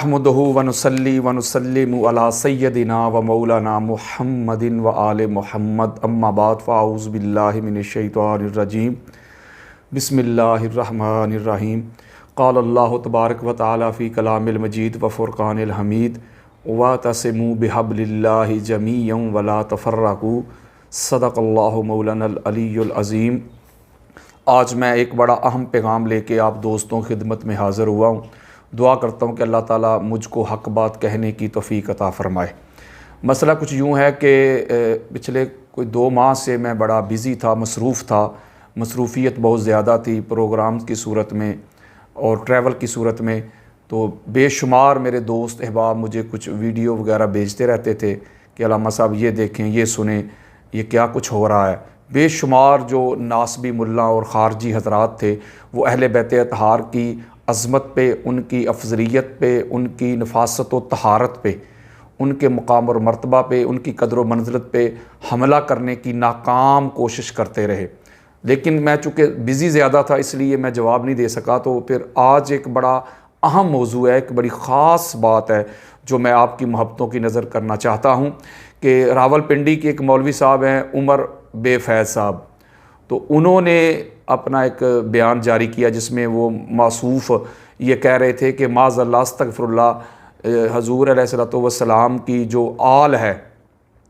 अहमदहु व नुसल्ली व नुसल्लिमु अला सय्यदिना व मौलाना मुहम्मदिन व आले मुहम्मद अम्मा बाद फ़ाऊज़ु बिल्लाहि मिनश शैतानिर रजीम बिस्मिल्लाहिर रहमानिर रहीम क़ाल अल्लाहु तबारक व तआला फ़ी कलामिल मजीद व फ़ुरक़ानिल हमीद वअतसिमू बिहब्लिल्लाहि जमीअन व ला तफ़र्रक़ू सदक़ल्लाहु मौलानल अलियुल अज़ीम। आज मैं एक बड़ा अहम पैगाम लेके आप दोस्तों की खिदमत में हाज़िर हुआ हूँ। दुआ करता हूँ कि अल्लाह ताला मुझको हक़ बात कहने की तौफ़ीक़ अता फ़रमाए। मसला कुछ यूँ है कि पिछले कोई 2 माह से मैं बड़ा बिज़ी था, मसरूफ़ था, मसरूफ़ियत बहुत ज़्यादा थी प्रोग्राम की सूरत में और ट्रैवल की सूरत में। तो बेशुमार मेरे दोस्त अहबाब मुझे कुछ वीडियो वगैरह भेजते रहते थे कि अल्लामा साहब ये देखें, ये सुने, ये क्या कुछ हो रहा है। बेशुमार जो नासबी मुल्ला और ख़ारजी हज़रात थे वो अहले बैत अतहार की अज़मत पे, उनकी अफजलियत पे, उनकी नफासत व तहारत पे, उनके मुकाम और मर्तबा पे, उनकी कदर व मंज़िलत पे हमला करने की नाकाम कोशिश करते रहे। लेकिन मैं चूँकि बिज़ी ज़्यादा था इसलिए मैं जवाब नहीं दे सका। तो फिर आज एक बड़ा अहम मौजू है, एक बड़ी ख़ास बात है जो मैं आपकी मोहब्बतों की नज़र करना चाहता हूँ कि रावलपिंडी के एक मौलवी साहब हैं उमर बेफैज़ साहब। तो उन्होंने अपना एक बयान जारी किया जिसमें वो मासूफ़ ये कह रहे थे कि माज़अल्लाह अस्तग़फ़िरुल्लाह हज़ूर अलैहिस्सलातु वस्सलाम की जो आल है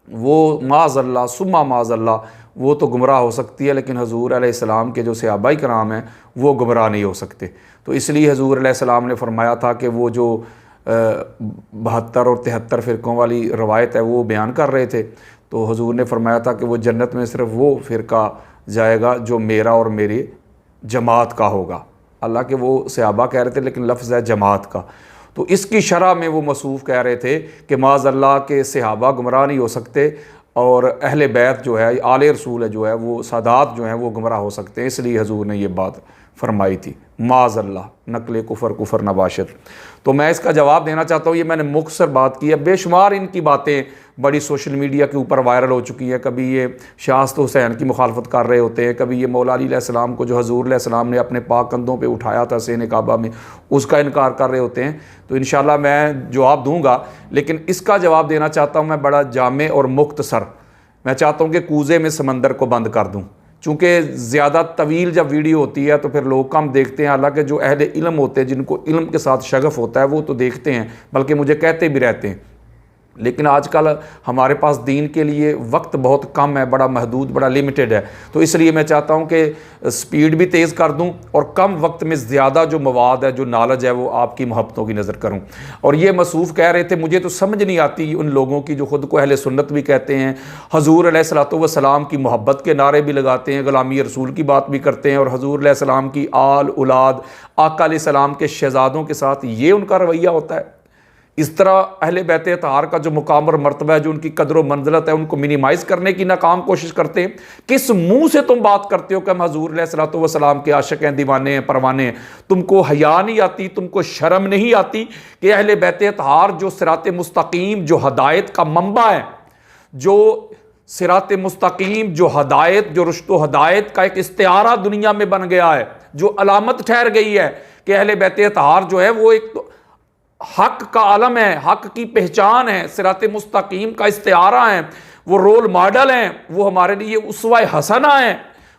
वो माज़अल्लाह सुम्मा माज़अल्लाह वो तो गुमराह हो सकती है, लेकिन हज़ूर अलैहिस्सलाम के जो सहाबाए किराम हैं वो गुमराह नहीं हो सकते। तो इसलिए हज़ूर अलैहिस्सलाम ने फरमाया था कि वो जो 72 और 73 फ़िरक़ों वाली रवायत है वो बयान कर रहे थे। तो हज़ूर ने फरमाया था कि वो जन्नत में सिर्फ़ वो फ़िरका जाएगा जो मेरा और मेरी जमात का होगा। अल्लाह के वो सहाबा कह रहे थे लेकिन लफ्ज़ है जमात का। तो इसकी शरह में वो मसूफ़ कह रहे थे कि माज़अल्लाह के सहाबा गुमराह नहीं हो सकते और अहले बैत जो है आले रसूल है जो है वो सादात जो हैं वो गुमराह हो सकते हैं। इसलिए हज़ूर ने ये बात फरमाई थी माज़अल्लाह नकल कुफ़र नबाशत। तो मैं इसका जवाब देना चाहता हूँ। ये मैंने मुख्तसर बात की है, बेशुमार इनकी बातें बड़ी सोशल मीडिया के ऊपर वायरल हो चुकी हैं। कभी ये शाहस्त हुसैन की मुखालफत कर रहे होते हैं, कभी ये मौला अली अलैहिस्सलाम को जो हज़ूर अलैहिस्सलाम ने अपने पाक कंधों पे उठाया था सेने काबा में उसका इनकार कर रहे होते हैं। तो इंशाअल्लाह मैं जवाब दूँगा, लेकिन इसका जवाब देना चाहता हूँ मैं बड़ा जामे और मुख्तसर। मैं चाहता हूँ कि कूज़े में समंदर को बंद कर दूँ, चूँकि ज़्यादा तवील जब वीडियो होती है तो फिर लोग कम देखते हैं। हालांकि जो अहले इल्म होते हैं जिनको इल्म के साथ शगफ़ होता है वो तो देखते हैं, बल्कि मुझे कहते भी रहते हैं। लेकिन आजकल हमारे पास दीन के लिए वक्त बहुत कम है, बड़ा महदूद, बड़ा लिमिटेड है। तो इसलिए मैं चाहता हूँ कि स्पीड भी तेज़ कर दूँ और कम वक्त में ज़्यादा जो मवाद है, जो नॉलेज है, वो आपकी मोहब्बतों की नज़र करूँ। और ये मसूफ़ कह रहे थे, मुझे तो समझ नहीं आती उन लोगों की जो ख़ुद को अहले सुन्नत भी कहते हैं, हज़ूर अलैहिस्सलातु वस्सलाम की मोहब्बत के नारे भी लगाते हैं, ग़ुलामी रसूल की बात भी करते हैं और हज़ूर अलैहिस्सलाम की आल औलाद आका अलैहिस्सलाम के शहज़ादों के साथ ये उनका रवैया होता है। इस तरह अहले बैत अतहार का जो मुकाम और मर्तबा है, जो उनकी कदर व मंज़िलत है, उनको मिनिमाइज़ करने की नाकाम कोशिश करते हैं। किस मुंह से तुम बात करते हो कि हम हज़ूर अलैहिस्सलातु वस्सलाम के आशिक़ हैं, दीवाने हैं, परवाने हैं? तुमको हया नहीं आती, तुमको शर्म नहीं आती कि अहले बैत अतहार जो सिराते मुस्तकीम, जो हदायत का मंबा है, जो सिराते मुस्तकीम, जो हदायत, जो रुश्तो हदायत का एक इस्तिआरा दुनिया में बन गया है, जो अलामत ठहर गई है कि अहले बैत अतहार जो है वो एक तो हक का आलम है, हक की पहचान है, सिराते मुस्तकीम का इस्तिआरा है, वो रोल मॉडल हैं, वो हमारे लिए उसवा हसना है,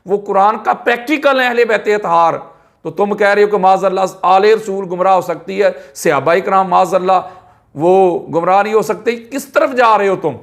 वो कुरान का प्रैक्टिकल है अहले बैत अतहार। तो तुम कह रहे हो कि माज़अल्लाह आले रसूल गुमराह हो सकती है, सहाबाए किराम माज़अल्लाह वो गुमराह नहीं हो सकते। किस तरफ जा रहे हो तुम?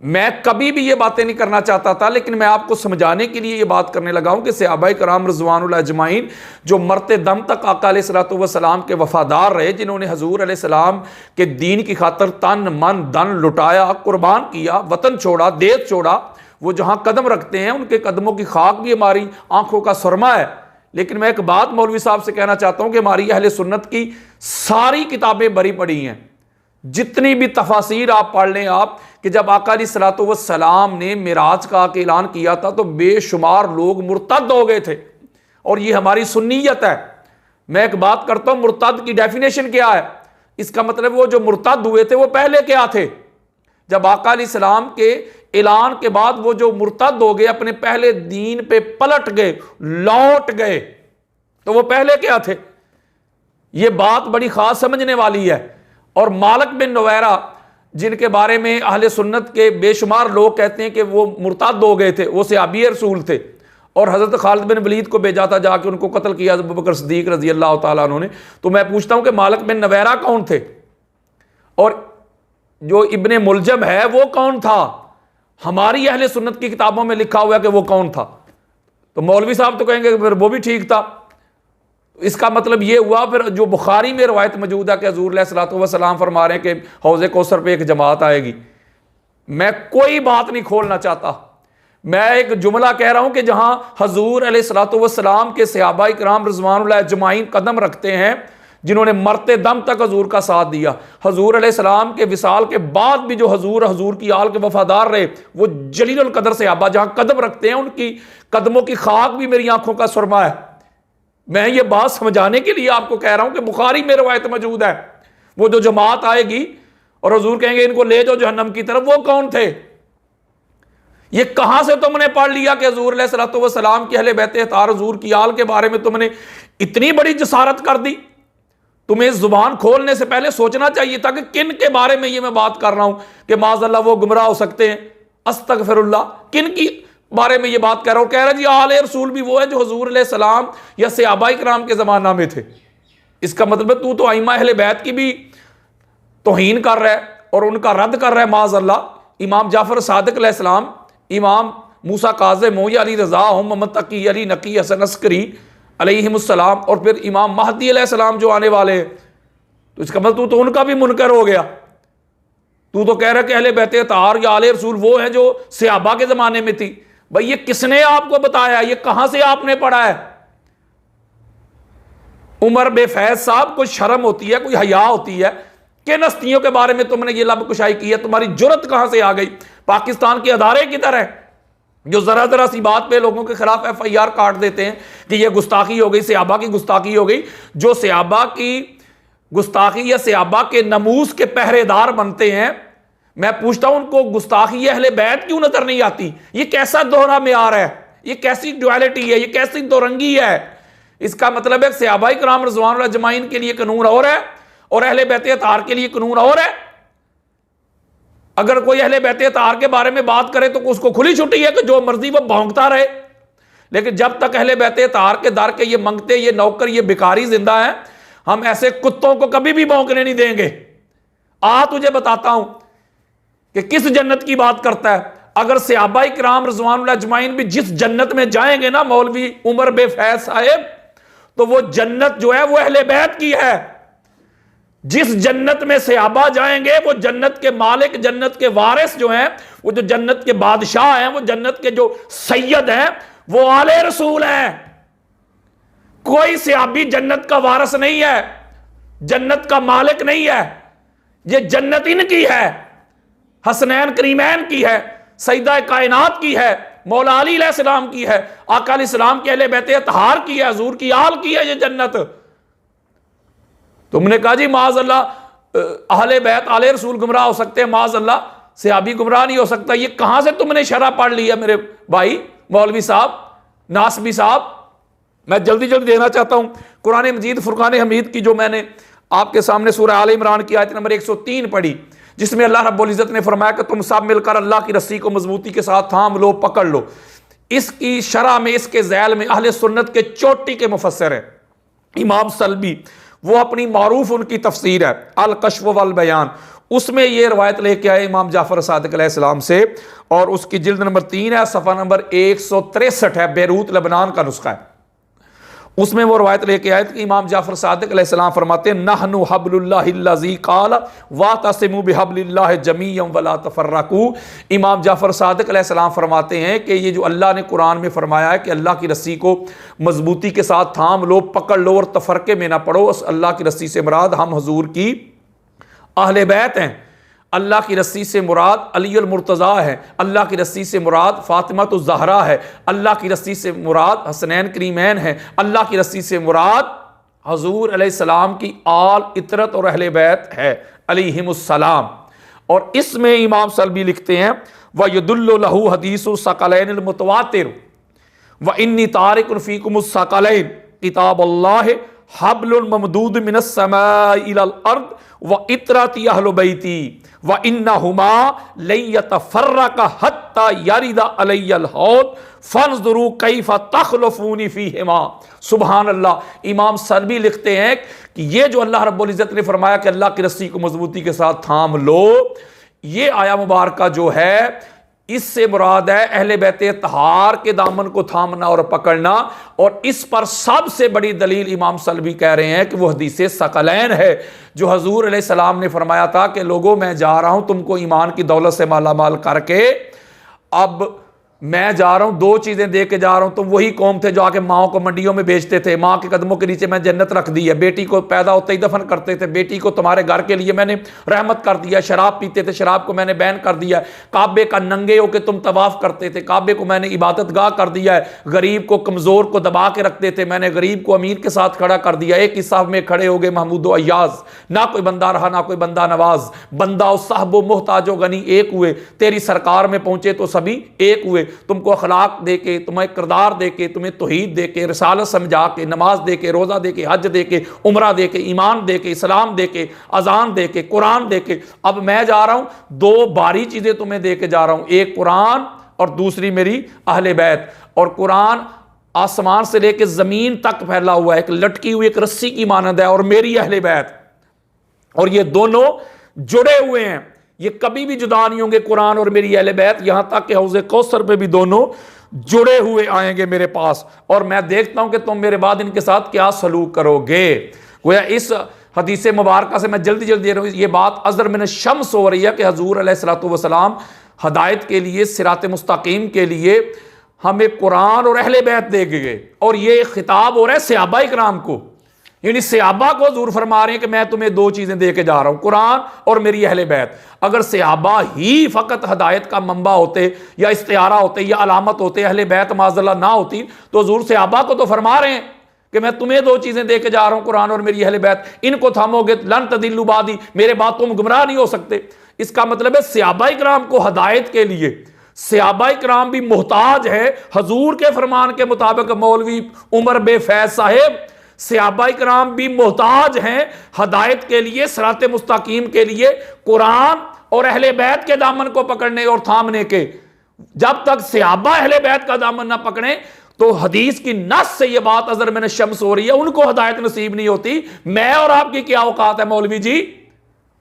मैं कभी भी ये बातें नहीं करना चाहता था, लेकिन मैं आपको समझाने के लिए ये बात करने लगा हूं कि सहाबाए किराम रिज़वानुल्लाह अजमाइन जो मरते दम तक आका अलैहिस्सलातु वस्सलाम के वफादार रहे, जिन्होंने हज़ूर अलैहिस्सलाम के दीन की खातर तन मन धन लुटाया, कुर्बान किया, वतन छोड़ा, देश छोड़ा, वो जहां कदम रखते हैं उनके कदमों की खाक भी हमारी आंखों का सुरमा है। लेकिन मैं एक बात मौलवी साहब से कहना चाहता हूं कि हमारी अहले सुन्नत की सारी किताबें भरी पड़ी हैं, जितनी भी तफासीर आप पढ़ लें आप, कि जब आका अलैहिस्सलातु वस्सलाम ने मिराज का ऐलान किया था तो बेशुमार लोग मुर्तद हो गए थे। और ये हमारी सुन्नियत है। मैं एक बात करता हूं, मुर्तद की डेफिनेशन क्या है? इसका मतलब वो जो मुर्तद हुए थे वो पहले क्या थे? जब आका अलैहिस्सलाम के ऐलान के बाद वो जो मुर्तद हो गए, अपने पहले दीन पे पलट गए, लौट गए, तो वो पहले क्या थे? ये बात बड़ी ख़ास समझने वाली है। और मालिक बिन नवैरा, जिनके बारे में अहले सुन्नत के बेशुमार लोग कहते हैं कि वो मुर्ताद हो गए थे, वो सहाबी रसूल थे, और हज़रत खालिद बिन वलीद को भेजा था, जाके उनको कत्ल किया अबू बकर सिद्दीक रज़ी अल्लाह तआला अन्हु ने। तो मैं पूछता हूँ कि मालिक बिन नवैरा कौन थे, और जो इब्ने मुलजम है वो कौन था? हमारी अहले सुन्नत की किताबों में लिखा हुआ है कि वो कौन था। तो मौलवी साहब तो कहेंगे फिर वो भी ठीक था। इसका मतलब ये हुआ, फिर जो बुखारी में रवायत मौजूद है कि हजूर अलैहिस्सलातु वस्सलाम फरमा रहे हैं कि हौज़े कौसर पे एक जमात आएगी। मैं कोई बात नहीं खोलना चाहता, मैं एक जुमला कह रहा हूं कि जहां हजूर अलैहिस्सलातु वस्सलाम के सहाबा इकराम रिज़वानुल्लाह अजमाइन कदम रखते हैं, जिन्होंने मरते दम तक हजूर का साथ दिया। हजूर अलैहिस्सलाम के विसाल के बाद भी जो हजूर की आल के वफादार रहे, वो जलीलुल कदर सहाबा जहां कदम रखते हैं, उनकी कदमों की खाक भी मेरी आंखों का सुरमा है। मैं ये बात समझाने के लिए आपको कह रहा हूं कि बुखारी में रवायत मौजूद है, वो जो जमात आएगी और हजूर कहेंगे इनको ले जाओ जहन्नम की तरफ, वो कौन थे? ये कहां से तुमने पढ़ लिया कि हजूर अलैहिस्सलातु वस्सलाम की अहले बैत अतार हजूर की आल के बारे में तुमने इतनी बड़ी जसारत कर दी? तुम्हें जुबान खोलने से पहले सोचना चाहिए था कि किन के बारे में ये मैं बात कर रहा हूं कि माज़अल्लाह वो गुमराह हो सकते हैं। अस्तगफिरुल्लाह, किन की बारे में ये बात कह रहा हूं? कह रहा जी आले रसूल भी वो है जो हजूर अलैहिस्सलाम या सहाबा इकराम के जमाना में थे। इसका मतलब तू तो आइमा अहले बैत की भी तौहीन कर रहा है और उनका रद्द कर रहा है माज़अल्लाह। इमाम जाफर सादिक अलैहिस्सलाम, इमाम मूसा काज़िम, मौया अली रज़ा, मोहम्मद तकी, अली नकी, हसन अस्करी अलैहिमुस्सलाम, और फिर इमाम महदी अलैहिस्सलाम जो आने वाले हैं, तो इसका मतलब तू तो उनका भी मुनकर हो गया। तू तो कह रहा है कि अहले बैत अतार या आले रसूल वो है जो सहाबा के ज़माने में थी। भाई ये किसने आपको बताया? ये कहां से आपने पढ़ा है? उमर बेफैज साहब, कोई शर्म होती है, कोई हया होती है? किन हस्तियों के बारे में तुमने ये लब कुशाई की है? तुम्हारी जुर्रत कहां से आ गई? पाकिस्तान के अदारे किधर है जो जरा जरा सी बात पे लोगों के खिलाफ FIR काट देते हैं कि ये गुस्ताखी हो गई, सहाबा की गुस्ताखी हो गई? जो सहाबा की गुस्ताखी या सहाबा के नमूस के पहरेदार बनते हैं, मैं पूछता हूं उनको गुस्ताखी अहले बैत क्यों नजर नहीं आती? ये कैसा दोहरा मेयार है? ये कैसी ड्युअलिटी है? ये कैसी दोरंगी है? इसका मतलब है सहाबा इकराम रिज़वानुल्लाह अजमाइन के लिए कानून और है और अहले बैत अतार के लिए कानून और है। अगर कोई अहले बैत अतार के बारे में बात करे तो उसको खुली छुट्टी है कि जो मर्जी वो भौंकता रहे, लेकिन जब तक अहले बैत अतार के दर के ये मंगते, ये नौकर, ये भिखारी जिंदा है, हम ऐसे कुत्तों को कभी भी भौंकने नहीं देंगे। तुझे बताता हूं कि किस जन्नत की बात करता है। अगर सहाबा इकराम रिज़वानुल्लाह अजमाइन भी जिस जन्नत में जाएंगे ना मौलवी उमर बेफैज साहब, तो वो जन्नत जो है वो अहले बैत की है। जिस जन्नत में सहाबा जाएंगे वो जन्नत के मालिक, जन्नत के वारिस जो हैं, वो जो जन्नत के बादशाह हैं, वो जन्नत के जो सैयद हैं, वो आले रसूल हैं। कोई सहाबी जन्नत का वारिस नहीं है, जन्नत का मालिक नहीं है। ये जन्नत इनकी है, हसनैन करीमैन की है, सईदा कायनात की है, मौला अली अलैहिस्सलाम की है, आका अलैहिस्सलाम के अहले बैत अतहार की है, हजूर की आल की है ये जन्नत। तुमने कहा जी माज़अल्लाह अहले बैत आले रसूल गुमराह हो सकते हैं, माज़अल्लाह सहाबी गुमराह नहीं हो सकता। ये कहां से तुमने शरह पढ़ लिया मेरे भाई मौलवी साहब, नासबी साहब? मैं जल्दी जल्दी देना चाहता हूं कुरान मजीद फुरकान हमीद की, जो मैंने आपके सामने सूरह आल इमरान की आयत नंबर 103 पढ़ी, जिसमें अल्लाह रब्बुल इज़्ज़त ने फरमाया कि तुम सब मिलकर अल्लाह की रस्सी को मजबूती के साथ थाम लो, पकड़ लो। इसकी शरह में, इसके ज़ैल में अहले सुन्नत के चोटी के मुफस्सिर है इमाम सल्बी, वो अपनी मारूफ उनकी तफसीर है अल कश्फ वल बयान, उसमें ये रवायत लेके आए इमाम जाफर सादिक अलैहिस्सलाम से, और उसकी जिल्द नंबर 3 है, सफ़ा नंबर 163 है, बेरूत लबनान का नुस्खा है। उसमें वो रवायत लेके आए कि इमाम जाफर सादिक अलैहिस्सलाम फरमाते हैं नहनु हब्लुल्लाहिल्लज़ी क़ाल वातसिमू बिहब्लिल्लाहि जमीअन वला तफर्रकू। इमाम जाफर सादिक अलैहिस्सलाम फरमाते हैं कि ये जो अल्लाह ने कुरान में फरमाया है कि अल्लाह की रस्सी को मजबूती के साथ थाम लो, पकड़ लो और तफरके में ना पड़ो, उस अल्लाह की रस्सी से मुराद हम हजूर की अहले बैत हैं। अल्लाह की रस्सी से मुराद अलीउल मुर्तज़ा है, अल्लाह की रस्सी से मुराद फातिमा तो ज़हरा है, अल्लाह की रस्सी से मुराद हसनैन करीमैन है, अल्लाह की रस्सी से मुराद हजूर अलैहिस्सलाम की आल इतरत और अहले बैत है अलैहिमुस्सलाम। और इसमें इमाम सल्बी लिखते हैं व यदुल्लु लहू हदीसु सकलैनिल मुतवातिर व इन्नी तारिकुन फीकुमुस सकलैन किताबुल्लाह हब्लुल ममदूद मिनस समाई इलल अर्द व इतराती अहलु बैती व इन्नहुमा लन यतफर्रका हत्ता यरिदा अलैयल हौद फंजुरू कैफा तखलफूनी फीहिमा। सुभान अल्लाह। इमाम सलबी लिखते हैं कि ये जो अल्लाह रब्बुल इज्जत ने फरमाया कि अल्लाह की रस्सी को मजबूती के साथ थाम लो, ये आया मुबारका जो है इससे मुराद है अहले बैते तहार के दामन को थामना और पकड़ना। और इस पर सबसे बड़ी दलील इमाम सलबी कह रहे हैं कि वो हदीसे सकलैन है जो हजूर अलैहिस्सलाम ने फरमाया था कि लोगों मैं जा रहा हूं तुमको ईमान की दौलत से माला माल करके, अब मैं जा रहा हूं दो चीजें दे के जा रहा हूं। तुम वही कौम थे जो आके माओ को मंडियों में बेचते थे, मां के कदमों के नीचे मैं जन्नत रख दी है, बेटी को पैदा होते ही दफन करते थे, बेटी को तुम्हारे घर के लिए मैंने रहमत कर दिया, शराब पीते थे शराब को मैंने बैन कर दिया, काबे का नंगे होके तुम तवाफ करते थे, काबे को मैंने इबादत गाह कर दिया है, गरीब को कमजोर को दबा के रखते थे, मैंने गरीब को अमीर के साथ खड़ा कर दिया, एक ही साहब में खड़े हो गए महमूद अय्याज, ना कोई बंदा रहा ना कोई बंदा नवाज, बंदा और साहब मोहताजो गनी एक हुए, तेरी सरकार में पहुंचे तो सभी एक हुए, तुमको अखलाक दे के, तुम्हें किरदार दे के, तुम्हें तौहीद दे के, रिसालत समझा के, नमाज दे के, रोजा दे के, हज दे के, उमरा दे के, ईमान दे के, इस्लाम दे के, अजान दे के, कुरान दे के। अब मैं जा रहा हूं दो बारी चीजें तुम्हें दे के जा रहा हूं, एक कुरान और दूसरी मेरी अहले बैत। और कुरान आसमान से लेकर जमीन तक फैला हुआ है, एक लटकी हुई एक रस्सी की मानंद है, और मेरी अहले बैत, और ये दोनों जुड़े हुए हैं, ये कभी भी जुदा नहीं होंगे, कुरान और मेरी अहले बैत। यहां तक कि हौज़े कौसर पे भी दोनों जुड़े हुए आएंगे मेरे पास, और मैं देखता हूं कि तुम मेरे बाद इनके साथ क्या सलूक करोगे। गोया इस हदीस मुबारक से मैं जल्दी जल्दी दे रहा हूं, ये बात अज़र मिन शम्स हो रही है कि हजूर अलैहिस्सलातु वस्सलाम हदायत के लिए, सिरात मुस्तकीम के लिए हमें कुरान और अहले बैत दे गए, और ये खिताब हो रहा है सहाबा इकराम को, यानी सहाबा को हजूर फरमा रहे हैं कि मैं तुम्हें दो चीजें दे के जा रहा हूं, कुरान और मेरी अहले बैत। अगर सहाबा ही फकत हदायत का मंबा होते या इस्तियारा होते या अलामत होते, अहले बैत माज़अल्लाह ना होती, तो हजूर सहाबा को तो फरमा रहे हैं कि मैं तुम्हें दो चीजें दे के जा रहा हूं, कुरान और मेरी अहले बैत, इनको थामोगे लन तदिल्लु बादी, मेरे बाद तुम गुमराह नहीं हो सकते। इसका मतलब है सहाबा इकराम को हदायत के लिए सहाबा इकराम भी मोहताज है। हजूर के फरमान के मुताबिक मौलवी उमर बे फैज साहेब, सहाबा इकराम भी मोहताज हैं हदायत के लिए, सिरात मुस्तकीम के लिए, कुरान और अहले बैत के दामन को पकड़ने और थामने के। जब तक सहाबा अहले बैत का दामन ना पकड़े तो हदीस की नस से यह बात अज़र मिन शम्स हो रही है, उनको हदायत नसीब नहीं होती। मैं और आपकी क्या औकात है मौलवी जी,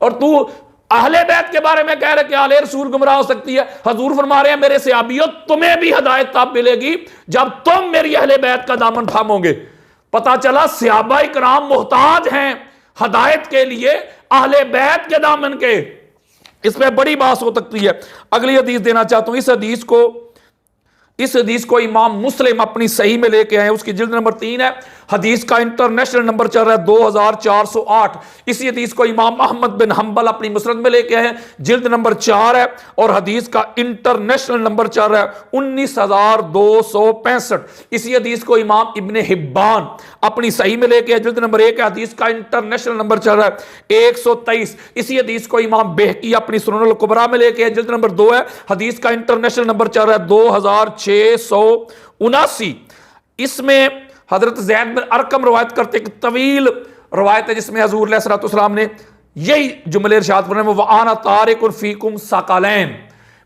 और तू अहले बैत के बारे में कह रहे कि आले रसूल गुमराह हो सकती है। हजूर फरमा रहे हैं मेरे सहाबियों, तुम्हें भी हदायत तब मिलेगी जब तुम मेरी अहले बैत का दामन थामोगे। पता चला सहाबा इकराम मोहताज हैं हदायत के लिए अहले बैत के दामन के। इसमें बड़ी बात हो सकती है। अगली हदीस देना चाहता हूं, इस हदीस को इमाम मुस्लिम अपनी सही में लेके आए, उसकी जिल्द नंबर 3 है, हदीस का इंटरनेशनल नंबर चल रहा है 2408। इसी हदीस को इमाम अहमद बिन हंबल अपनी मुस्नद में लेके आए, जिल्द नंबर 4 है, और हदीस का इंटरनेशनल नंबर चल रहा है 19265। इसी हदीस को इमाम इब्ने हिब्बान अपनी सही में लेके आए, जिल्द नंबर 1 है, हदीस का इंटरनेशनल नंबर चल रहा है 123। इसी हदीस को इमाम बेहकी अपनी सुननुल कुबरा में लेके आए, जिल्द नंबर 2 है, हदीस का इंटरनेशनल नंबर चल रहा है 2679। इसमें हजरत ज़ैद बिन अरकम रवायत करते एक तवील रवायत है जिसमें हुज़ूर अलैहिस्सलातु वस्सलाम ने यही जुमले इरशाद फरमाए, व आना तारिकुन फीकुम सक़लैन,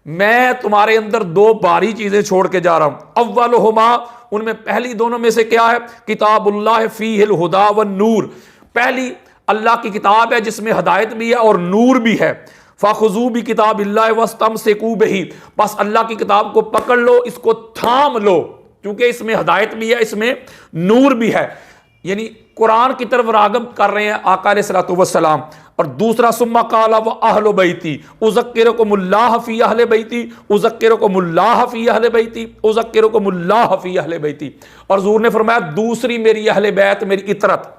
मैं तुम्हारे अंदर दो भारी चीजें छोड़ के जा रहा हूं। अव्वलुहुमा, उनमें पहली दोनों में से क्या है, किताबुल्लाह फीहिल हुदा व नूर, पहली अल्लाह की किताब है जिसमें हदायत भी है और नूर भी है। फ़ख़ुज़ू बि किताबिल्लाहि वस्तमसिकू बिही, बस अल्लाह की किताब को पकड़ लो, इसको थाम लो, क्योंकि इसमें हदायत भी है, इसमें नूर भी है, यानी कुरान की तरफ राग़िब कर रहे हैं आका अलैहिस्सलातु वस्सलाम। और दूसरा सुम्मा काला व अहले बैती उज़क्किरुकुमुल्लाह फ़ी अहले बैती उज़क्किरुकुमुल्लाह फ़ी अहले बैती उज़क्किरुकुमुल्लाह फ़ी अहले बैती। और हुज़ूर ने फरमाया दूसरी मेरी अहले बैत मेरी इतरत,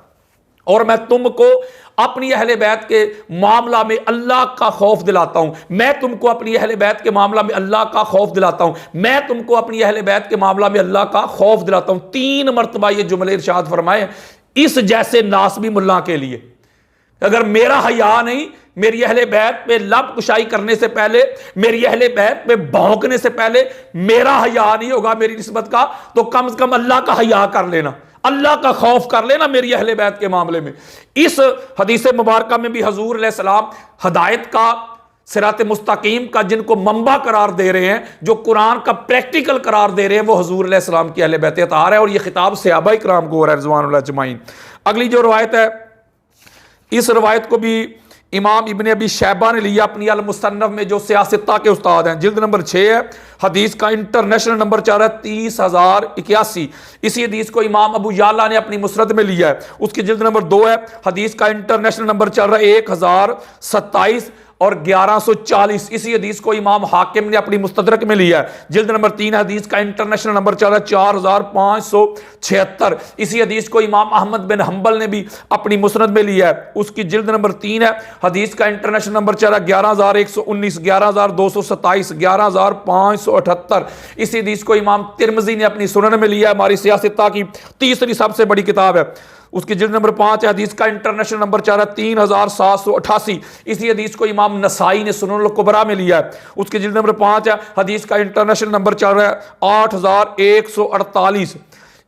और मैं तुमको अपनी अहले बैत के मामला में अल्लाह का खौफ दिलाता हूं, मैं तुमको अपनी अहले बैत के मामला में अल्लाह का खौफ दिलाता हूं, मैं तुमको अपनी अहले बैत के मामला में अल्लाह का खौफ दिलाता हूं। 3 मरतबा ये जुमले इरशाद फरमाए इस जैसे नासबी मुल्ला के लिए। अगर मेरा हया नहीं, मेरी अहले बैत पे लब कुशाई करने से पहले, मेरी अहले बैत पे भौंकने से पहले मेरा हया नहीं होगा मेरी निस्बत का, तो कम से कम अल्लाह का हया कर लेना, अल्लाह का खौफ कर लेना मेरी अहले बैत के मामले में। इस हदीस मुबारक में भी हजूर अलैहिस्सलाम हदायत का, सिरात मुस्तकीम का जिनको मंबा करार दे रहे हैं, जो कुरान का प्रैक्टिकल करार दे रहे हैं, वो हजूर अलैहिस्सलाम की अहले बैत अतार है। और ये खिताब सहाबा इकराम को हो रहा है रिज़वानुल्लाह अजमाइन। अगली जो रवायत है, इस रवायत को भी इमाम इब्न अबी शैबा ने लिया अपनी अल मुसन्नफ में, जो सियासता के उस्ताद हैं, जिल्द नंबर 6 है। हदीस का इंटरनेशनल नंबर 4 है 30,081। इसी हदीस को इमाम अबू याला ने अपनी मुसनद में लिया है, उसकी जिल्द नंबर 2 है। हदीस का इंटरनेशनल नंबर चल रहा है 1027 और 1140। इसी हदीस को इमाम हाकिम ने अपनी मुस्तदरक में लिया है, जिल्द नंबर 3। हदीस का इंटरनेशनल नंबर चल रहा है 4576। इसी हदीस को इमाम अहमद बिन हंबल ने भी अपनी मुसनद में लिया है, उसकी जिल्द नंबर 3 है। हदीस का इंटरनेशनल नंबर चल रहा है 11119, 11227, 11578। इसी हदीस को इमाम तिरमिज़ी ने अपनी सुनन में लिया है, हमारी सियासता की तीसरी सबसे बड़ी किताब है, उसकी जिल्द नंबर 5 है। हदीस का इंटरनेशनल नंबर चल रहा है 3788। इसी हदीस को इमाम नसाई ने सुनन अल कुबरा में लिया है, उसकी जिल्द नंबर 5 है। हदीस का इंटरनेशनल नंबर चल रहा है 8148।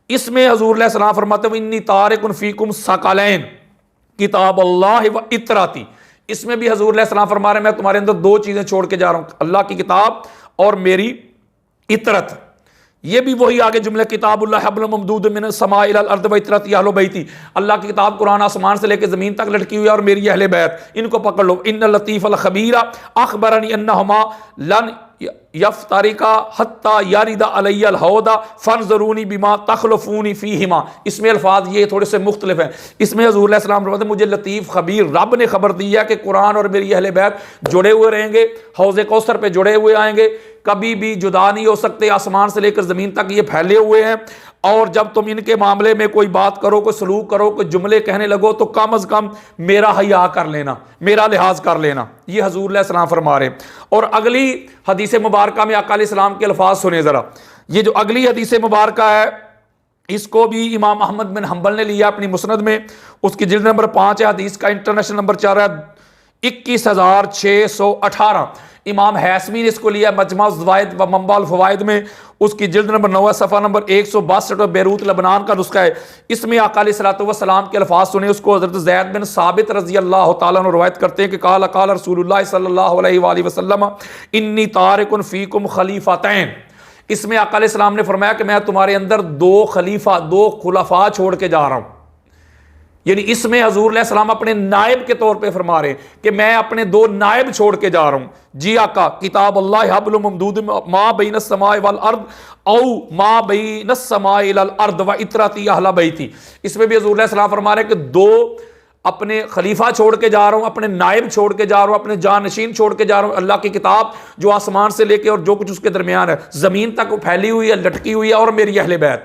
इसमें हजूर अलैहिस्सलाम फरमाते हैं इन्नी तारिकुन फीकुम सकलैन किताब अल्लाह व इतराती। इसमें भी हजूर अलैहिस्सलाम फरमा रहे हैं मैं तुम्हारे अंदर दो चीजें छोड़ के जा रहा हूं, अल्लाह की किताब और मेरी इतरत। ये भी वही आगे जुमला किताबुल्लाह हब्लुम ममदूद मिन समाई इलल अर्द व इतरती अहले बैती। अल्लाह की किताब कुरान आसमान से लेकर जमीन तक लटकी हुई है और मेरी अहले बैत, इनको पकड़ लो। इन्न लतीफ अल खबीरा अखबरनी अन्नहुमा लन यफ्तारिका हत्ता यारिदा अलैयल हौदा फनजरूनी बिमा तखलफूनी फीहिमा। इसमें अल्फाज ये थोड़े से मुख्तलिफ हैं। इसमें हजूर अलैहिस्सलाम फरमाते हैं मुझे लतीफ़ खबीर रब ने खबर दी है कि कुरान और मेरी अहले बैत जुड़े हुए रहेंगे, हौज़े कौसर पे जुड़े हुए आएंगे, कभी भी जुदा नहीं हो सकते, आसमान से लेकर ज़मीन तक ये फैले हुए हैं। और जब तुम इनके मामले में कोई बात करो, कोई सलूक करो, कोई जुमले कहने लगो तो कम अज़ कम मेरा हया कर लेना, मेरा लिहाज कर लेना। ये हजूर अलैहिस्सलाम फरमा रहे हैं। और अगली हदीस मुबारक में आका अलैहिस्सलाम के अल्फाज सुने ज़रा। ये जो अगली हदीस मुबारक है, इसको भी इमाम अहमद बिन हंबल ने लिया अपनी मुसनद में, उसकी जिल्द नंबर 5 है। हदीस का इंटरनेशनल नंबर चल रहा है 21,618। इमाम हैसमी ने इसको लिया मजमा ज़वाइद व मंबाल फ़वाइद में, उसकी जिल्द नंबर 9 है, सफ़ा नंबर 162 और बैरूत लबनान का नुस्खा है। इसमें आका अलैहिस्सलातु वस्सलाम के अल्फाज सुने, उसको हज़रत ज़ैद बिन साबित रज़ी अल्लाह तआला अन्हु रवायत करते हैं कि काला काला रसूलुल्लाह सल्लल्लाहु अलैहि वसल्लम इन्नी तारिकुन फ़ीकुम खलीफ़तैन। इसमें आका अलैहिस्सलाम ने फरमाया कि मैं तुम्हारे अंदर दो खलीफा, दो खुलफा छोड़ के जा रहा हूं। यानी इसमें हजूर अलैहिस्सलाम अपने नायब के तौर पे फरमा रहे हैं कि मैं अपने दो नायब छोड़ के जा रहा हूं। जी आका, किताब अल्लाह हब्लुम ममदूद मा बैनस समाई वल अर्द औ मा बैनस समाई इलल अर्द व इतरती अहले बैती। इसमें भी हजूर अलैहिस्सलाम फरमा रहे हैं कि दो अपने खलीफा छोड़ के जा रहा हूं, अपने नायब छोड़ के जा रहा हूं, अपने जानशीन छोड़ के जा रहा हूं। अल्लाह की किताब जो आसमान से लेके और जो कुछ उसके दरमियान है, जमीन तक फैली हुई है, लटकी हुई है, और मेरी अहले बैत,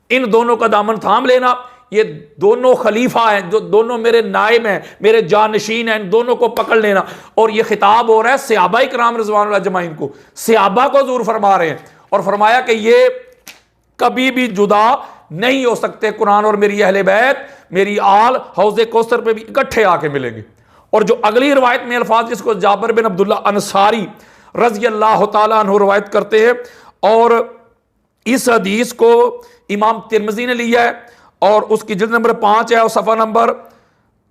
इन दोनों का दामन थाम लेना। ये दोनों खलीफा हैं, जो दोनों मेरे नायब हैं, मेरे जानशीन हैं, इन दोनों को पकड़ लेना। और ये खिताब हो रहा है सहाबा इकराम रिज़वानुल्लाह अजमाइन को, सहाबा को ज़रूर फरमा रहे हैं। और फरमाया कि ये कभी भी जुदा नहीं हो सकते, कुरान और मेरी अहले बैत, मेरी आल हौज़े कौसर पे भी इकट्ठे आके मिलेंगे। और जो अगली रवायत में अल्फाज, जिसको जाबिर बिन अब्दुल्ला अंसारी रज़ी अल्लाह तआला अन्हु रवायत करते हैं, और इस हदीस को इमाम तिरमिज़ी ने लिया है और उसकी जिल्द नंबर 5 है और सफ़ा नंबर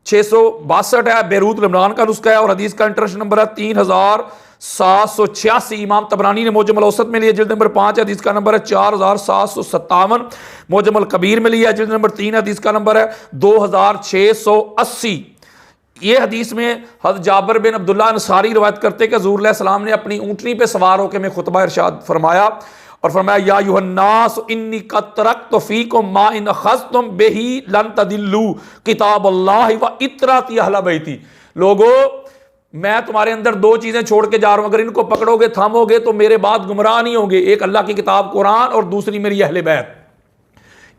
662 है, बैरूत लबनान का नुस्खा है। और हदीस का इंटरनेशनल नंबर है 3786। इमाम तबरानी ने मोजम औसत में लिया, जिल्द नंबर 5 है, हदीस का नंबर है 4757। मोजम अल कबीर में लिया, जिल्द नंबर 3, हदीस का नंबर है 2680। ये हदीस में हज़रत जाबिर बिन अब्दुल्ला अंसारी रवायत करते कि हज़ूर अलैहिस्सलाम ने अपनी ऊँटनी पे सवार होकर में खुतबा इरशाद फरमाया और फरमाया या युहन्नास इन्नी कद तरक्तु फीकुम मा इन अखज़्तुम बिही लन तदिल्लू किताब अल्लाह व इतराती अहले बैती। लोगो, मैं तुम्हारे अंदर दो चीजें छोड़ के जा रहा हूं, अगर इनको पकड़ोगे, थामोगे तो मेरे बाद गुमराह नहीं होंगे। एक अल्लाह की किताब कुरान और दूसरी मेरी अहले बैत।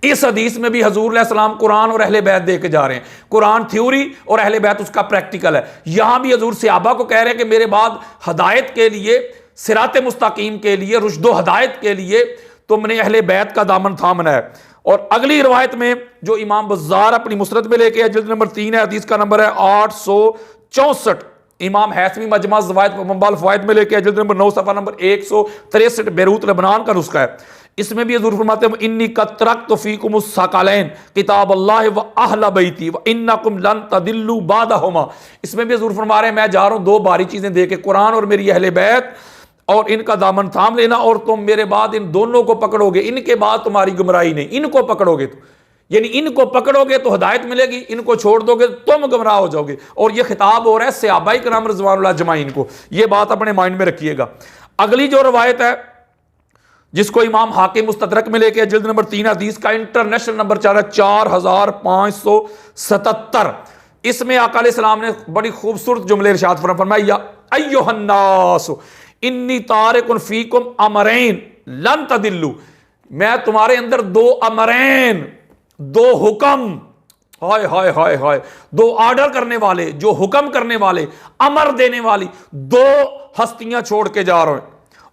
इस हदीस में भी हजूर अलैहिस्सलाम कुरान और अहले बैत दे के जा रहे हैं। कुरान थ्योरी और अहले बैत उसका प्रैक्टिकल है। यहां भी हजूर सहाबा को कह रहे हैं कि मेरे बाद हदायत के लिए, सिरात मुस्तकीम के लिए, रुश्दो हदायत के लिए तुमने अहले बैत का दामन थामना है। और अगली रवायत में जो इमाम बज़्ज़ार अपनी मुसनद में लेके है, जिल्द नंबर 3 है, हदीस का नंबर है 864। इमाम हैसमी मजमा ज़वाइद मंबाल फ़वाइद में लेके है, जिल्द नंबर 9, सफ़ा नंबर 163, बैरूत लबनान का नुस्खा है। इसमें भी हजूर फरमाते हैं इन्नी कतरक फीकुम सकालैन किताब अल्लाह व अहल बैती व इन्नकुम लन तदिल्लु बादहुमा। इसमें भी हजूर फरमा रहे हैं मैं जा रहा हूं दो भारी चीजें दे के, कुरान और मेरी अहले बैत, और इनका दामन थाम लेना, और तुम मेरे बाद इन दोनों को पकड़ोगे, इनके बाद तुम्हारी गुमराही नहीं, इनको पकड़ोगे तो, यानी इनको पकड़ोगे तो हिदायत मिलेगी, इनको छोड़ दोगे तो तुम गुमराह हो जाओगे। और यह खिताब हो रहा है सहाबाए किराम रिज़वानुल्लाह अजमाइन को, यह बात अपने माइंड में रखिएगा। अगली जो रवायत है जिसको इमाम हाकिम मुस्तदरक में लेके जिल्द नंबर 3 हदीस का इंटरनेशनल नंबर चल रहा है 4577, इसमें आका अलैहिस्सलाम ने बड़ी खूबसूरत जुमले इरशाद फरमाया या अय्युहन्नास इन्नी तारिकुन फीकुम अमरैन लन तदिल्लु, मैं तुम्हारे अंदर दो अमरैन, दो हुक्म, हाय हाय हाय हाय, दो ऑर्डर करने वाले, जो हुक्म करने वाले, अमर देने वाली दो हस्तियां छोड़ के जा रहे हैं।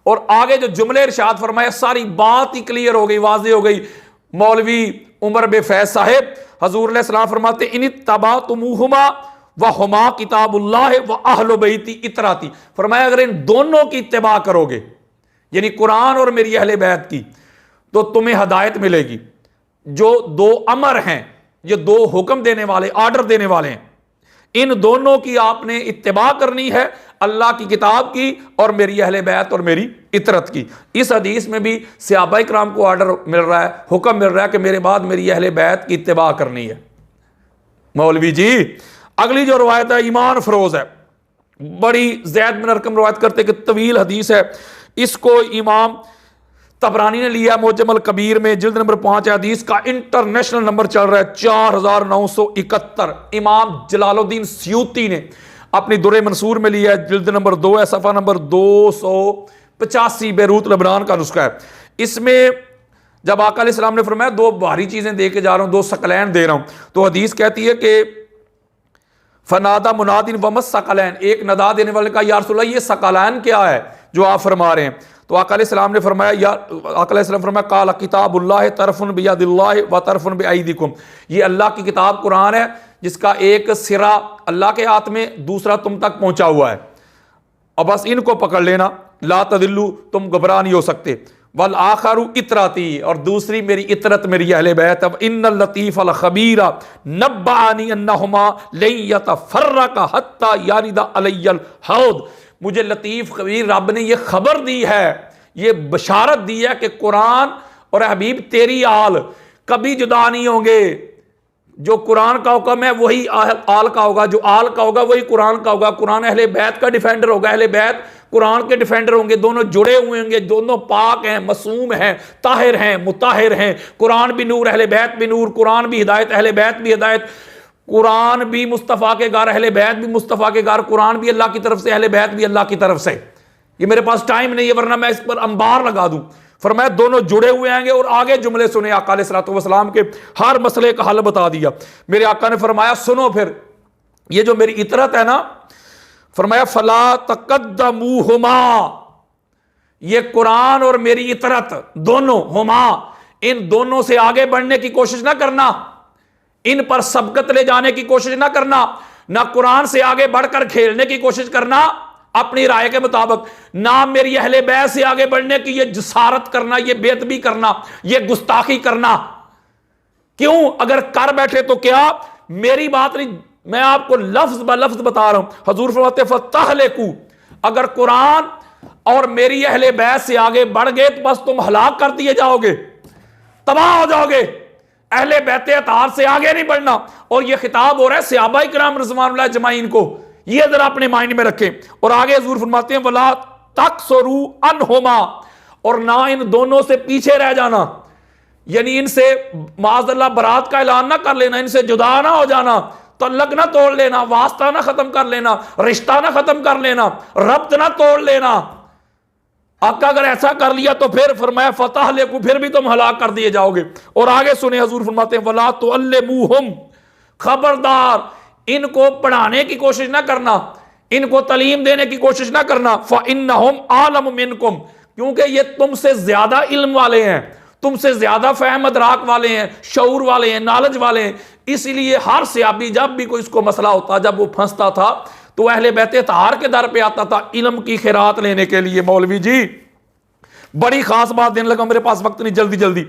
और आगे जो जुमले इरशाद फरमाया सारी बात ही क्लियर हो गई, वाज़ेह हो गई। मौलवी उमर बे फैज साहिब हजूर अलैहिस्सलाम फरमाते इन तबातुमुहुमा व हुमा किताबुल्लाह व अहलु बैती इतराती, फरमाया अगर इन दोनों की इत्तिबा करोगे, यानी कुरान और मेरी अहले बैत की, तो तुम्हें हदायत मिलेगी। जो दो अमर हैं, ये दो हुक्म देने वाले, ऑर्डर देने वाले हैं, इन दोनों की आपने इत्तिबा करनी है, अल्लाह की किताब की और मेरी अहले बैत और मेरी इतरत की। इस हदीस में भी सहाबाए किराम को ऑर्डर मिल रहा है, हुक्म मिल रहा है कि मेरे बाद मेरी अहले बैत की इत्तिबा करनी है। मौलवी जी अगली जो रवायत है ईमान फरोज है, बड़ी ज़ैद बिन अरकम रवायत करते कि तवील हदीस है, इसको इमाम तबरानी ने लिया मुजम्मल कबीर में जिल्द नंबर 5 हदीस का इंटरनेशनल नंबर चल रहा है 4971। इमाम जलालुद्दीन सयूती ने अपनी दुरे मंसूर में लिया है, जिल्द नंबर 2 है, सफ़ा नंबर 285, बेरूत लबनान का नुस्खा है। इसमें जब आका अलैहिस्सलाम ने फरमाया दो भारी चीजें दे के जा रहा हूं, दो सकलैन दे रहा हूं, तो हदीस कहती है कि फनादा मुनादिन वमस सकलैन, एक नदा देने वाले का या रसूलल्लाह ये सकलैन क्या है जो आप फरमा रहे हैं? तो आका अलैहिस्सलाम ने फरमाया या आका अलैहिस्सलाम फरमाया काला किताबुल्लाह तरफुन बियदिल्लाह व तरफुन बिअयदिकुम, ये अल्लाह की किताब कुरान है जिसका एक सिरा अल्लाह के हाथ में, दूसरा तुम तक पहुंचा हुआ है, और बस इनको पकड़ लेना, ला तदिल्लु, तुम घबरा नहीं हो सकते। वल आखरु इतराती, और दूसरी मेरी इतरत, मेरी अहले बैत। अब इन्नल लतीफ अल खबीरा नब्बानी अन्नहुमा लन यतफर्रका हत्ता यारिदा अलैयल हौद, मुझे लतीफ खबीर रब ने यह खबर दी है, ये बशारत दी है कि कुरान और हबीब तेरी आल कभी जुदा नहीं होंगे। जो कुरान का हुक्म है वही आल का होगा, जो आल का होगा वही कुरान का होगा। कुरान अहले बैत का डिफेंडर होगा, अहले बैत कुरान के डिफेंडर होंगे, दोनों जुड़े हुए होंगे, दोनों पाक हैं, मासूम हैं, ताहिर हैं, मुताहिर हैं। कुरान भी नूर, अहले बैत भी नूर, कुरान भी हिदायत, अहले बैत भी हिदायत, कुरान भी मुस्तफ़ा के घर, अहले बैत भी मुस्तफ़ा के घर, कुरान भी अल्लाह की तरफ से, अहले बैत भी अल्लाह की तरफ से। ये मेरे पास टाइम नहीं है वरना मैं इस पर अंबार लगा दूं। फरमाया दोनों जुड़े हुए आएंगे। और आगे जुमले सुने आका अलैहिस्सलातु वस्सलाम के, हर मसले का हल बता दिया। मेरे आका ने फरमाया सुनो फिर, ये जो मेरी इतरत है ना, फरमाया फला तकद्दमुहुमा, ये कुरान और मेरी इतरत दोनों, हुमा, इन दोनों से आगे बढ़ने की कोशिश ना करना, इन पर सबकत ले जाने की कोशिश ना करना, ना कुरान से आगे बढ़कर खेलने की कोशिश करना अपनी राय के मुताबिक, ना मेरी अहले बैत से आगे बढ़ने की ये जसारत करना, ये बेअदबी करना, ये गुस्ताखी करना। क्यों? अगर कर बैठे तो क्या, मेरी बात नहीं, मैं आपको लफ्ज ब लफ्ज बता रहा हूं। हजूर फरमाते फतहलेकू, अगर कुरान और मेरी अहले बैत से आगे बढ़ गए तो बस तुम हलाक कर दिए जाओगे, तबाह हो जाओगे। अहले बैत अतार से आगे नहीं बढ़ना। और यह खिताब हो रहा है सहाबाए किराम रिज़वानुल्लाह अजमाइन को, यह जरा अपने माइंड में रखें। और आगे हुजूर फरमाते हैं वला तकसरू अनहुमा, और ना इन दोनों से पीछे रह जाना, यानी इनसे माज़अल्लाह बरात का ऐलान ना कर लेना, इनसे जुदा ना हो जाना, तल्लक ना तोड़ लेना, वास्ता ना खत्म कर लेना, रिश्ता ना खत्म कर लेना, रब्त ना तोड़ लेना। आका अगर ऐसा कर लिया तो फिर फरमाया फतह लेकू, फिर भी तुम हलाक कर दिए जाओगे। और आगे सुने हजूर फरमाते हैं वला तुअल्लिमुहुम, खबरदार इनको पढ़ाने की कोशिश ना करना, इनको तालीम देने की कोशिश ना करना। फ़इन्नहुम आलम मिनकुम, क्योंकि ये तुमसे ज्यादा इल्म वाले हैं, तुमसे ज्यादा फहम अदराक वाले हैं, शऊर वाले हैं, नॉलेज वाले हैं। इसलिए हर सहाबी जब भी कोई इसको मसला होता, जब वो फंसता था तो अहले बैत तार के दर पे आता था इल्म की खैरात लेने के लिए। मौलवी जी बड़ी खास बात देने लगा, मेरे पास वक्त नहीं, जल्दी जल्दी।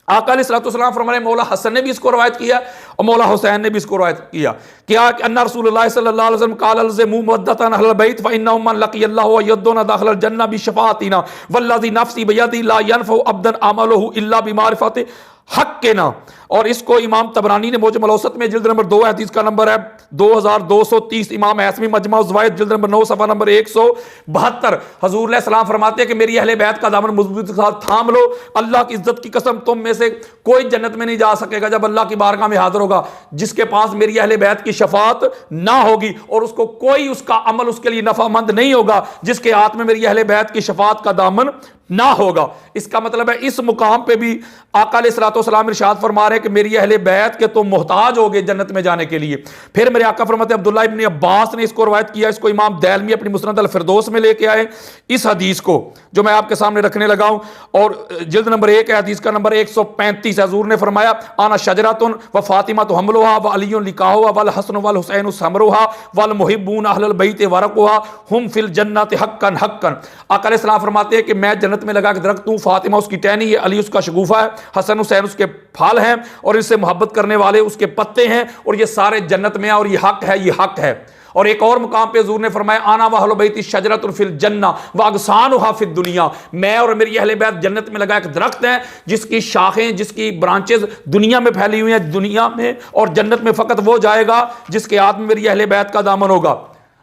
आका अलैहिस्सलाम फरमाए मौला हसन ने भी इसको रवायत किया और मौला हुसैन ने भी इसको रवायत किया क्या कि अन्ना रसूलुल्लाह सल्लल्लाहु अलैहि वसल्लम क़ाल अलज़िमू मुवद्दतन अहलल बैत फ इन्नहुम मन लक़ियल्लाहु व यदुना दाखिलल जन्नह बिशफ़ाअतिना वल्लज़ी नफ़्सी बियदिही ला यनफ़उ अब्दन अमलुहु इल्ला बिमारिफ़ति हक़्क़िना। और इसको इमाम तबरानी ने मुजम औसत में जिल्द नंबर 2 हदीस का नंबर है 2230, इमाम हैसमी मजमा ज़वाइद जिल्द नंबर 9 सफ़ा नंबर 172, हजूर अलैहि सलाम फरमाते हैं कि मेरी अहले बैत का दामन मजबूती के साथ थाम लो, अल्लाह की इज्जत की कसम तुम में से कोई जन्नत में नहीं जा सकेगा जब अल्लाह की बारगाह में हाजिर होगा जिसके पास मेरी अहले बैत की शफात ना होगी, और उसको कोई उसका अमल उसके लिए नफामंद नहीं होगा जिसके हाथ में मेरी अहले बैत की शफात का दामन ना होगा। इसका मतलब है इस मुकाम पे भी आका अलैहिस्सलाम इरशाद फरमा रहे हैं कि मेरी अहले बैत के तुम मोहताज हो गए जन्नत में जाने के लिए। फिर मेरे आका फरमाते अब्दुल्लाह इब्न अब्बास ने इसको रवायत किया, इसको इमाम दैलमी अपनी मुस्नद अल फिरदौस में लेके आए इस हदीस को जो मैं आपके सामने रखने लगा हूं, और जिल्द नंबर 1 है, हदीस का नंबर 135। हजूर ने फरमाया आना शजरतुन व फातिमा तो हमलुहा व अलीयुन लिकाहुहा वल हसन वल हुसैन समरुहा वल मुहिब्बून अहलल बैत वरकुहा हुम फिल जन्नति हक्कन हक्कन। आका अलैहिस्सलाम फरमाते हैं कि मैं जन्नत में लगा के दरख्त हूं, फातिमा उसकी टहनी है, अली उसका शगुफा है, हसन हुसैन उसके फल हैं और इससे मोहब्बत करने वाले उसके पत्ते हैं, और ये सारे जन्नत में हैं और ये हक है, ये हक है। और एक और मुकाम पे हुजूर ने फरमाया आना व अहलु बैती शजरतुन फिल जन्नह व अगसानुहा फिद दुनिया, मैं और मेरी अहले बैत जन्नत में लगा एक दरख्त है जिसकी शाखें जिसकी ब्रांचेस दुनिया में फैली हुई हैं दुनिया में, और जन्नत में फकत वो जाएगा जिसके हाथ में मेरी अहले बैत का दामन होगा।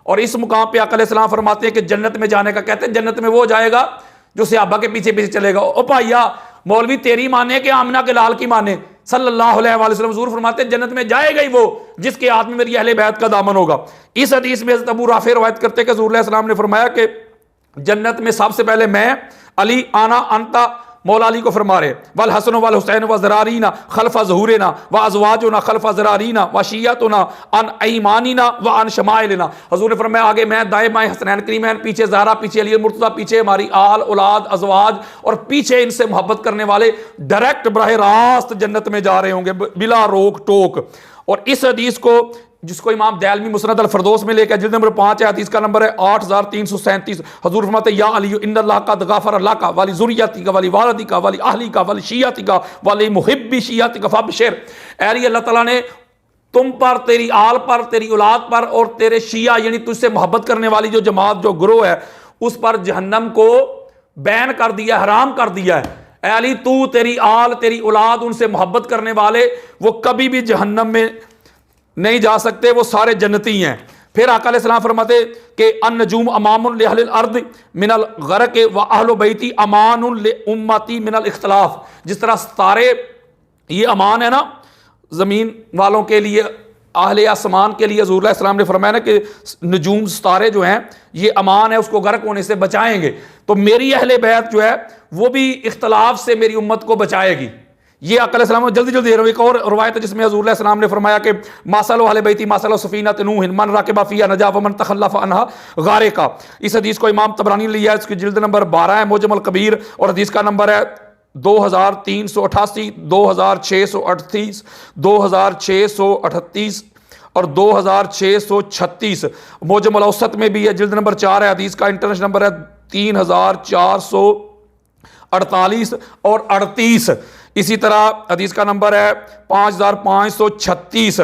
और इस मुकाम पे आका अलैहिस्सलाम फरमाते हैं कि जन्नत में जाने का कहते हैं जन्नत में वो जाएगा जो सहाबा के पीछे पीछे चलेगा। ओ भाइया मौलवी तेरी माने कि आमिना के लाल की माने, सल्लल्लाहु अलैहि वसल्लम हुजूर फरमाते हैं जन्नत में जाएगा ही वो जिसके हाथ में मेरी अहले बैत का दामन होगा। इस हदीस में हज़रत अबू राफ़ी रवायत करते हैं कि हुजूर अलैहि सलाम ने फरमाया कि जन्नत में सबसे पहले मैं अली आना अंता, मौला अली को फरमा रहे वल हसन वल हुसैन व ज़रारीना खल्फ़ा ज़ुहूरिना व अज़वाजुना खल्फ़ा ज़रारीना व शिय्यतुना अन ऐमानिना व अन शमाइलिना। हुजूर ने फरमाया आगे मैं, दाएं बाएं हसनैन करीमैन, पीछे ज़हरा, पीछे अली मुर्तज़ा, पीछे हमारी आल औलाद अज़वाज, और पीछे इनसे मोहब्बत करने वाले डायरेक्ट बराह रास्त जन्नत में जा रहे होंगे बिला रोक टोक। और इस हदीस को जिसको इमाम दैलमी मुस्नद अल फिरदौस में लेकर जिल्द नंबर 5 है, हदीस का नंबर है 8337। हजूर फरमाते या अली इन्नल्लाह कद गफर लका वाली ज़ुर्रियतिका वाली वालिदिका वाली अहलिका वाली शियतिका वाली मुहिब्बी शियतिका फबशिर। अली अल्लाह ताला ने तुम पर, तेरी आल पर, तेरी औलाद पर और तेरे शिया यानी तुझसे मोहब्बत करने वाली जो जमात जो ग्रोह है उस पर जहन्नम को बैन कर दिया, हराम कर दिया है। अली तू, तेरी आल, तेरी औलाद, उनसे मोहब्बत करने वाले वो कभी भी जहन्नम में नहीं जा सकते, वो सारे जन्नती हैं। फिर आका अलैहिस्सलाम फरमाते कि अन्नजूम अमामुन लिअहलिल अर्द मिनल गरक़ व अहलु बैती अमानुन लिउम्मती मिनल इख्तिलाफ। जिस तरह सितारे ये अमान है ना ज़मीन वालों के लिए, अहले आसमान के लिए, हुज़ूर अलैहि सलाम ने फरमाया ना कि नजूम सितारे जो हैं ये अमान है, उसको गर्क होने से बचाएंगे, तो मेरी अहले बैत जो है वो भी इख्तिलाफ से मेरी उम्मत को बचाएगी। ये आका अलैहि सलाम जल्दी जल्दी एक और रवायत है जिसमें हुज़ूर अलैहि सलाम ने फरमाया कि मासल अहले बैती मासल सफीनत नूह मन राकिबा फीहा नजा व मन तखल्लफ़ अन्हा गारिका। इस हदीस को इमाम तबरानी ने लिया है, इसकी जिल्द नंबर 12 है मुजम अल कबीर, और हदीस का नंबर है 2388, 2638, 2638 और 2636। मुजम अल औसत में भी है, जिल्द नंबर 4 है, हदीस का इंटरनेशनल नंबर है 3448 और 38। इसी तरह हदीस का नंबर है 5536।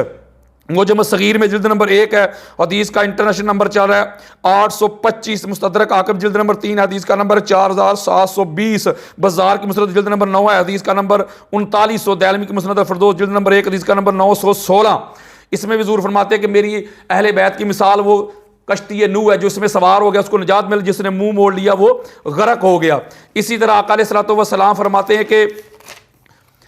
मुजम सगीर में जिल्द नंबर 1 है, हदीस का इंटरनेशनल नंबर चल रहा है 825। मुस्तदरक हाकिम जिल्द नंबर 3, हदीस का नंबर 4720। बज़ार की मुस्नद जिल्द नंबर 9 है, हदीस का नंबर 3900। दैलमी की मुस्नद फिरदौस जिल्द नंबर 1, हदीस का नंबर 916। इसमें भी हुज़ूर फरमाते हैं कि मेरी अहले बैत की मिसाल वो कश्ती नूह है जो इसमें सवार हो गया उसको निजात मिल, जिसने मुंह मोड़ लिया वो गरक हो गया। इसी तरह आका अलैहिस्सलातु वस्सलाम फरमाते हैं कि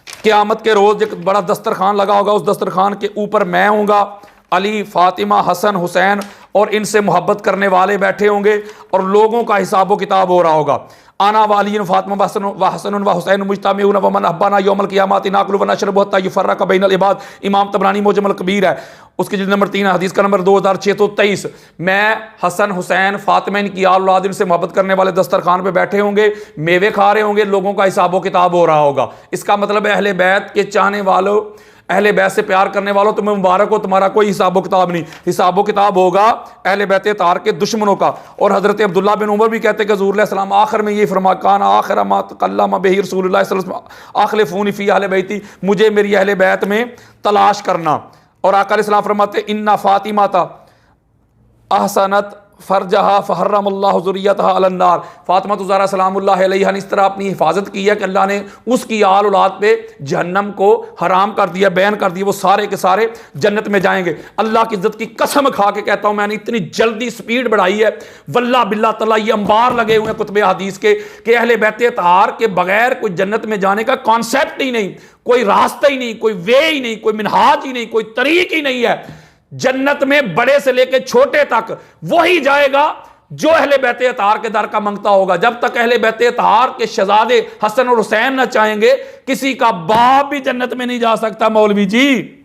क़यामत के रोज़ एक बड़ा दस्तरखान लगा होगा, उस दस्तरखान के ऊपर मैं हूँगा, अली, फातिमा, हसन, हुसैन और इनसे मोहब्बत करने वाले बैठे होंगे, और लोगों का हिसाब किताब हो रहा होगा। आना वाली फातिमा व हसन व हुसैन मुजतमिऊन व मन अब्बाना यौमल क़ियामत नाकुलु व नशरबु हत्ता युफ़र्रक़ बैनल इबाद। इमाम तबरानी मुजम अल कबीर है, उसकी जिल्द नंबर 3, हदीस का नंबर 2623। मैं, हसन, हुसैन, फातिमा, इनकी औलाद, इनसे मोहब्बत करने वाले दस्तरखान पे बैठे होंगे, मेवे खा रहे होंगे, लोगों का हिसाब किताब हो रहा होगा। इसका मतलब अहले बैत के चाहने वालों, अहले बैत से प्यार करने वालों तुम्हें मुबारक हो, तुम्हारा कोई हिसाबो किताब नहीं, हिसाबो किताब होगा अहले बैत तार के दुश्मनों का। और हजरत अब्दुल्ला बिन उमर भी कहते हैं कि हुज़ूर अलैहि सलाम आखिर में ये फरमा काना आखिर मा तकल्लम बिही रसूलुल्लाह सल्लल्लाहु अलैहि वसल्लम अखलिफूनी फी अहले बैती, मुझे मेरी अहले बैत में तलाश करना। और आका अलैहि फरमाते इन्ना फातिमा था अहसनत फरजहा फहर्रमल्लाहु ज़ुर्रियतहा अलन्नार, फातिमा ज़हरा सलामुल्लाह अलैहा ने इस तरह अपनी हिफाजत की है कि अल्लाह ने उसकी आल औलाद पे जहन्नम को हराम कर दिया, बैन कर दिया, वो सारे के सारे जन्नत में जाएंगे। अल्लाह की इज्जत की कसम खा के कहता हूँ मैंने इतनी जल्दी स्पीड बढ़ाई है वल्लाह बिल्लाह तला, ये अंबार लगे हुए हैं कुतुब हदीस के कि अहले बैत तार के बगैर कोई जन्नत में जाने का कॉन्सेप्ट ही नहीं, कोई रास्ता ही नहीं, कोई वे ही नहीं, कोई मिनहाज ही नहीं, कोई तरीक ही नहीं है। जन्नत में बड़े से लेकर छोटे तक वही जाएगा जो अहले बैत अतार के दर का मंगता होगा। जब तक अहले बैत अतार के शहजादे हसन और हुसैन न चाहेंगे किसी का बाप भी जन्नत में नहीं जा सकता। मौलवी जी